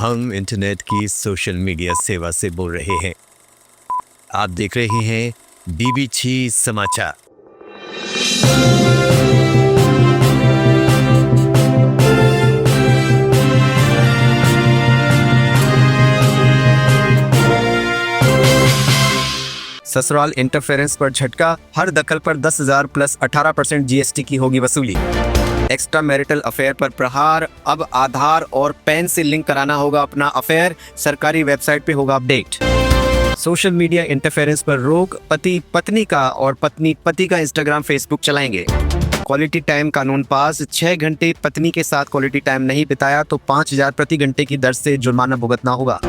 हम इंटरनेट की social media सेवा से बोल रहे हैं। आप देख रहे हैं बीबीची समाचार। ससुराल इंटरफेरेंस पर झटका, हर दखल पर 10,000 प्लस 18% जीएसटी की होगी वसूली। एक्स्ट्रा मैरिटल अफेयर पर प्रहार, अब आधार और पैन से लिंक कराना होगा अपना अफेयर, सरकारी वेबसाइट पे होगा अपडेट। सोशल मीडिया इंटरफेरेंस पर रोक, पति पत्नी का और पत्नी पति का इंस्टाग्राम फेसबुक चलाएंगे। क्वालिटी टाइम कानून पास, 6 घंटे पत्नी के साथ क्वालिटी टाइम नहीं बिताया तो 5,000 प्रति घंटे की दर से जुर्माना भुगतना होगा।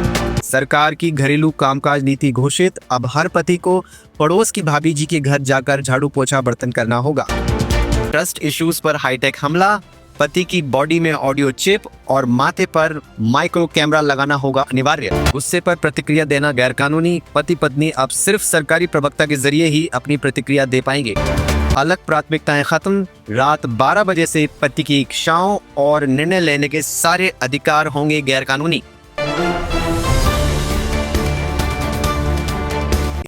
सरकार की घरेलू कामकाज नीति घोषित, अब हर पति को पड़ोस की भाभी जी के घर जाकर झाड़ू पोछा बर्तन करना होगा। ट्रस्ट इश्यूज पर हाईटेक हमला, पति की बॉडी में ऑडियो चिप और माथे पर माइक्रो कैमरा लगाना होगा अनिवार्य। गुस्से पर प्रतिक्रिया देना गैर कानूनी, पति पत्नी अब सिर्फ सरकारी प्रवक्ता के जरिए ही अपनी प्रतिक्रिया दे पाएंगे। अलग प्राथमिकताएं खत्म, रात 12 बजे से पति की इच्छाओं और निर्णय लेने के सारे अधिकार होंगे गैर कानूनी।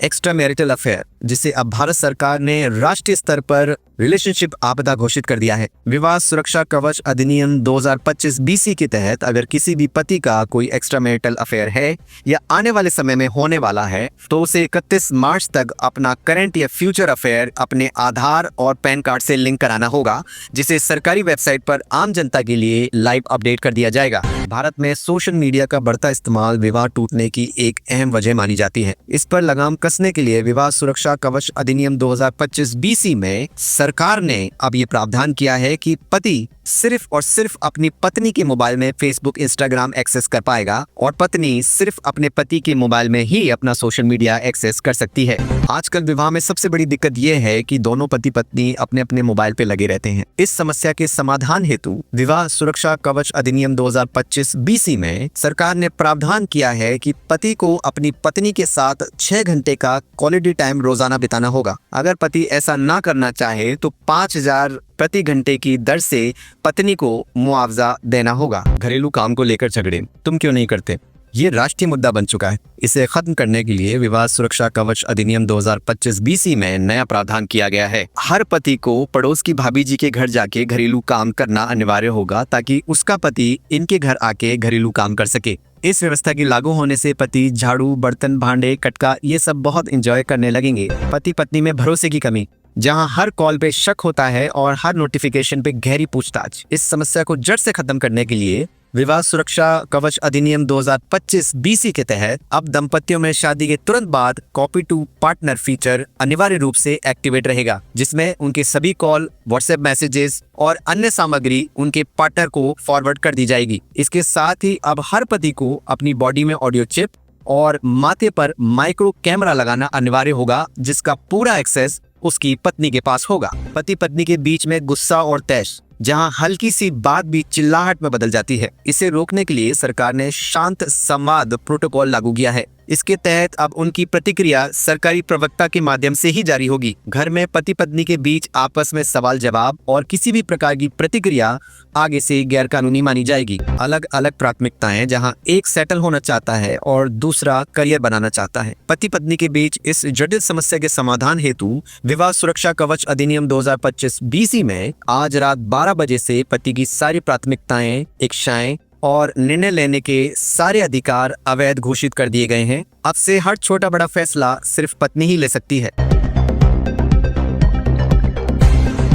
एक्स्ट्रा मैरिटल अफेयर, जिसे अब भारत सरकार ने राष्ट्रीय स्तर पर रिलेशनशिप आपदा घोषित कर दिया है। विवाह सुरक्षा कवच अधिनियम 2025 बीसी के तहत अगर किसी भी पति का कोई एक्स्ट्रा मैरिटल अफेयर है या आने वाले समय में होने वाला है तो उसे 31 मार्च तक अपना करंट या फ्यूचर अफेयर अपने आधार और पैन कार्ड से लिंक कराना होगा, जिसे सरकारी वेबसाइट पर आम जनता के लिए लाइव अपडेट कर दिया जाएगा। भारत में सोशल मीडिया का बढ़ता इस्तेमाल विवाह टूटने की एक अहम वजह मानी जाती है। इस पर लगाम कसने के लिए विवाह सुरक्षा कवच अधिनियम 2025 बीसी में सरकार ने अब ये प्रावधान किया है कि पति सिर्फ और सिर्फ अपनी पत्नी के मोबाइल में फेसबुक इंस्टाग्राम एक्सेस कर पाएगा और पत्नी सिर्फ अपने पति के मोबाइल में ही अपना सोशल मीडिया एक्सेस कर सकती है। आजकल विवाह में सबसे बड़ी दिक्कत ये है कि दोनों पति पत्नी अपने अपने मोबाइल पे लगे रहते हैं। इस समस्या के समाधान हेतु विवाह सुरक्षा कवच अधिनियम 2025 बीसी में सरकार ने प्रावधान किया है कि पति को अपनी पत्नी के साथ 6 घंटे का क्वालिटी टाइम रोजाना बिताना होगा। अगर पति ऐसा ना करना चाहे तो 5,000 प्रति घंटे की दर से पत्नी को मुआवजा देना होगा। घरेलू काम को लेकर झगड़े तुम क्यों नहीं करते, ये राष्ट्रीय मुद्दा बन चुका है। इसे खत्म करने के लिए विवाह सुरक्षा कवच अधिनियम 2025 बीसी में नया प्रावधान किया गया है। हर पति को पड़ोस की भाभी जी के घर जाके घरेलू काम करना अनिवार्य होगा ताकि उसका पति इनके घर आके घरेलू काम कर सके। इस व्यवस्था की लागू होने से पति झाड़ू, बर्तन, भांडे, कटका ये सब बहुत एंजॉय करने लगेंगे। पति पत्नी में भरोसे की कमी, जहां हर कॉल पे शक होता है और हर नोटिफिकेशन पे गहरी पूछताछ, इस समस्या को जड़ से खत्म करने के लिए विवाह सुरक्षा कवच अधिनियम 2025 बीसी के तहत अब दंपतियों में शादी के तुरंत बाद कॉपी टू पार्टनर फीचर अनिवार्य रूप से एक्टिवेट रहेगा, जिसमें उनके सभी कॉल, व्हाट्सएप मैसेजेस और अन्य सामग्री उनके पार्टनर को फॉरवर्ड कर दी जाएगी। इसके साथ ही अब हर पति को अपनी बॉडी में ऑडियो चिप और माथे पर माइक्रो कैमरा लगाना अनिवार्य होगा, जिसका पूरा एक्सेस उसकी पत्नी के पास होगा। पति पत्नी के बीच में गुस्सा और तैश, जहां हल्की सी बात भी चिल्लाहट में बदल जाती है, इसे रोकने के लिए सरकार ने शांत संवाद प्रोटोकॉल लागू किया है। इसके तहत अब उनकी प्रतिक्रिया सरकारी प्रवक्ता के माध्यम से ही जारी होगी। घर में पति पत्नी के बीच आपस में सवाल जवाब और किसी भी प्रकार की प्रतिक्रिया आगे से गैर कानूनी मानी जाएगी। अलग अलग प्राथमिकताएं, जहां एक सेटल होना चाहता है और दूसरा करियर बनाना चाहता है। पति पत्नी के बीच इस जटिल समस्या के समाधान हेतु विवाह सुरक्षा कवच अधिनियम 2025 बीसी में आज रात 12 बजे से पति की सारी प्राथमिकताएं, इच्छाएं और निर्णय लेने के सारे अधिकार अवैध घोषित कर दिए गए हैं। अब से हर छोटा बड़ा फैसला सिर्फ पत्नी ही ले सकती है।